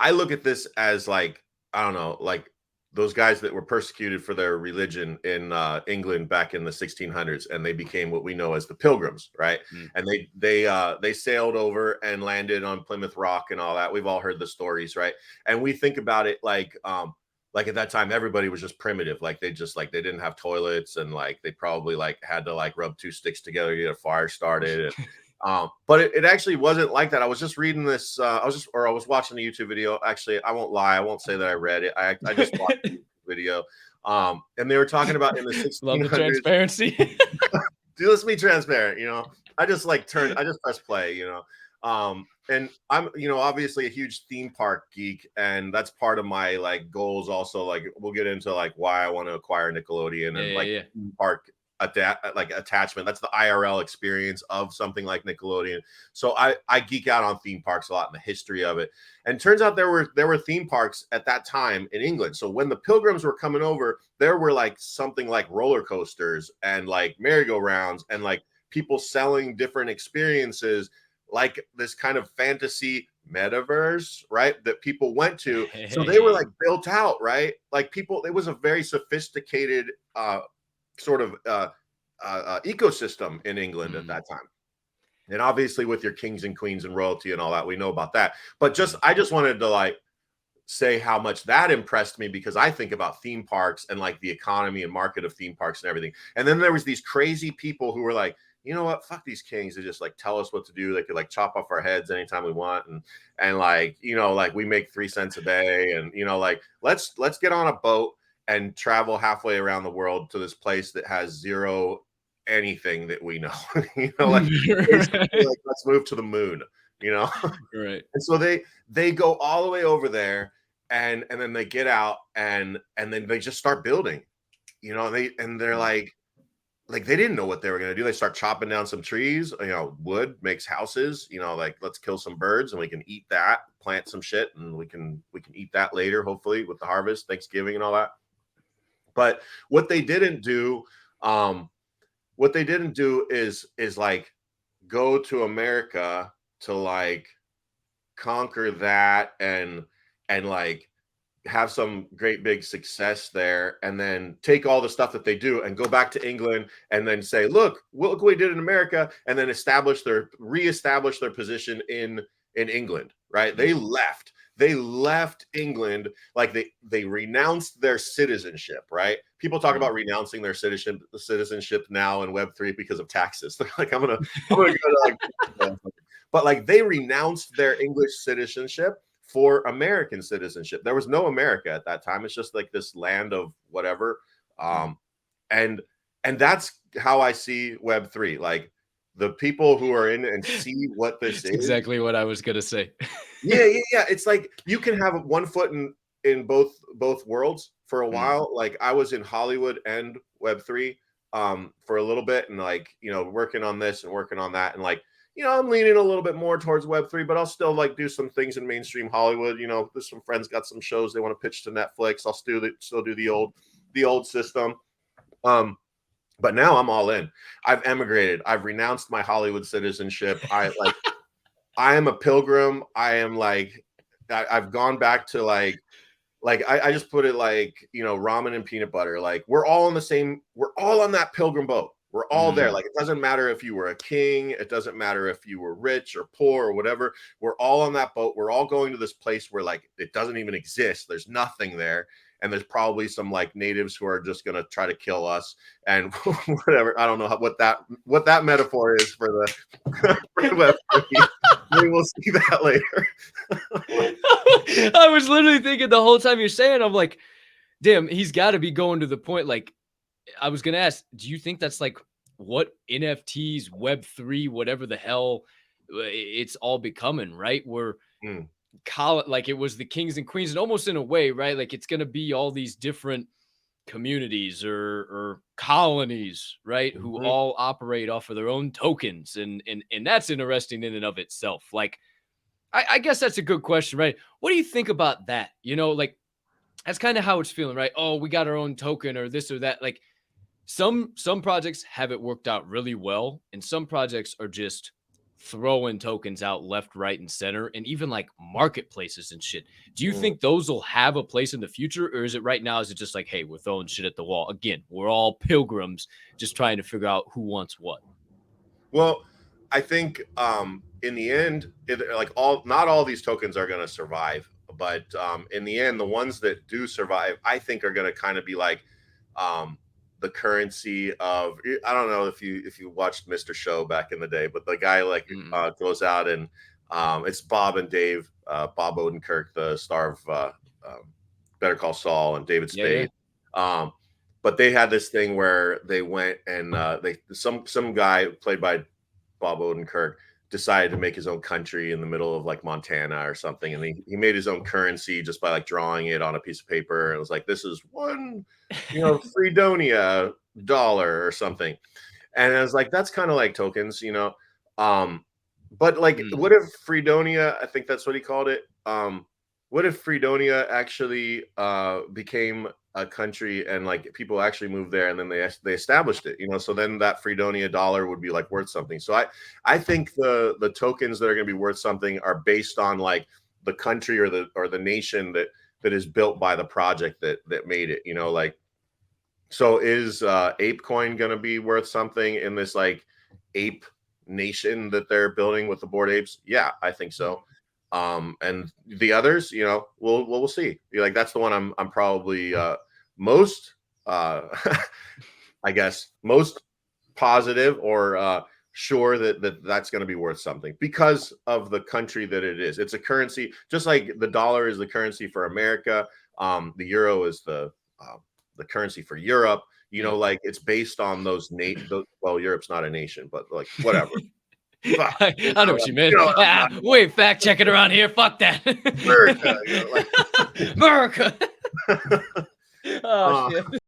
I look at this as like, I don't know, like those guys that were persecuted for their religion in England back in the 1600s, and they became what we know as the Pilgrims, right? Mm. And they sailed over and landed on Plymouth Rock and all that. We've all heard the stories, right? And we think about it like at that time everybody was just primitive, like they didn't have toilets, and like they probably like had to like rub two sticks together to get a fire started. And but it actually wasn't like that. I was just reading this. I was watching a YouTube video. Actually, I won't lie. I won't say that I read it. I just watched the YouTube video. And they were talking about in the Love the 1600s. transparency. Dude, let's be transparent. I just I just press play. And I'm, obviously a huge theme park geek, and that's part of my like goals. Also, like we'll get into like why I want to acquire Nickelodeon Yeah, and yeah, like yeah. theme park like attachment. That's the IRL experience of something like Nickelodeon. So I geek out on theme parks a lot and the history of it. And turns out there were theme parks at that time in England. So when the Pilgrims were coming over, there were like something like roller coasters and like merry-go-rounds and like people selling different experiences, like this kind of fantasy metaverse, right? That people went to. So they were Hey. like built out, right? Like people, it was a very sophisticated sort of ecosystem in England at Mm, that time. And obviously, with your kings and queens and royalty and all that, we know about that. But mm. I just wanted to like say how much that impressed me, because I think about theme parks and like the economy and market of theme parks and everything. And then there was these crazy people who were like, you know what, fuck these kings. They just like tell us what to do. They could like chop off our heads anytime we want. And like, like we make 3 cents a day. And like let's get on a boat and travel halfway around the world to this place that has zero anything that we know. Like basically Right. like let's move to the moon, you know? Right. And so they go all the way over there, and then they get out, and then they just start building, they're Mm. like they didn't know what they were going to do. They start chopping down some trees, wood makes houses, like let's kill some birds and we can eat that, plant some shit, and we can eat that later, hopefully with the harvest, Thanksgiving and all that. But what they didn't do, um what they didn't do is like go to America to like conquer that, and like have some great big success there, and then take all the stuff that they do and go back to England and then say, look what we did in America, and then reestablish their position in England, right? Mm. They left England, like they renounced their citizenship, right? People talk Mm. about renouncing their citizenship now in Web3 because of taxes. Like I'm gonna go to like, but like they renounced their English citizenship for American citizenship. There was no America at that time. It's just like this land of whatever. Mm. Um, and and that's how I see Web3. Like the people who are in and see what this That's is. exactly what I was gonna say. Yeah, yeah, yeah. It's like you can have one foot in both worlds for a Mm. while. Like I was in Hollywood and Web3 for a little bit, and like, working on this and working on that, and like, I'm leaning a little bit more towards Web3, but I'll still like do some things in mainstream Hollywood. There's some friends got some shows they want to pitch to Netflix. I'll still do the old system. Um but now I'm all in. I've emigrated. I've renounced my Hollywood citizenship. I am a pilgrim. I am like I've gone back to like I just put it like, ramen and peanut butter. Like we're all on that pilgrim boat. We're all there. Mm. Like it doesn't matter if you were a king, it doesn't matter if you were rich or poor or whatever. We're all on that boat. We're all going to this place where like it doesn't even exist. There's nothing there. And there's probably some like natives who are just gonna try to kill us and whatever. I don't know what that metaphor is for the for Web3. Maybe we'll see that later. I was literally thinking the whole time you're saying, I'm like, damn, he's got to be going to the point. Like, I was gonna ask, do you think that's like what NFTs, Web3, whatever the hell it's all becoming, right? Where Mm, like it was the kings and queens, and almost in a way, right? Like it's gonna be all these different communities or colonies, right? Who mhm. all operate off of their own tokens, and that's interesting in and of itself. Like, I guess that's a good question, right? What do you think about that? Like that's kind of how it's feeling, right? Oh, we got our own token or this or that. Like some projects have it worked out really well, and some projects are just throwing tokens out left, right, and center, and even like marketplaces and shit. Do you Mm. think those will have a place in the future, or is it right now? Is it just like, hey, we're throwing shit at the wall again? We're all pilgrims, just trying to figure out who wants what. Well, I think in the end, like all not all these tokens are going to survive, but in the end, the ones that do survive, I think, are going to kind of be like um, the currency of. I don't know if you watched Mr. Show back in the day, but the guy like Mm-mm. goes out and it's Bob and Dave, Bob Odenkirk, the star of Better Call Saul, and David Yeah, yeah. Spade. Um, but they had this thing where they went and they some guy played by Bob Odenkirk decided to make his own country in the middle of like Montana or something, and he made his own currency just by like drawing it on a piece of paper. And it was like, this is one, Fredonia dollar or something. And I was like, that's kind of like tokens, but like, Mm. what if Fredonia? I think that's what he called it. What if Fredonia actually became a country and like people actually moved there and then they established it, so then that Fredonia dollar would be like worth something. So I think the tokens that are going to be worth something are based on like the country or the nation that is built by the project that made it, like. So is ApeCoin going to be worth something in this like ape nation that they're building with the Bored Apes? Yeah, I think so. And the others, we'll see. Like that's the one I'm probably most I guess most positive or sure that's going to be worth something because of the country that it is. It's a currency, just like the dollar is the currency for America. The euro is the currency for Europe. Yeah. Like it's based on well, Europe's not a nation, but like whatever. Fuck, I know what you meant. like, Wait, fact check it around here. Fuck that. America, like America. Oh uh, shit.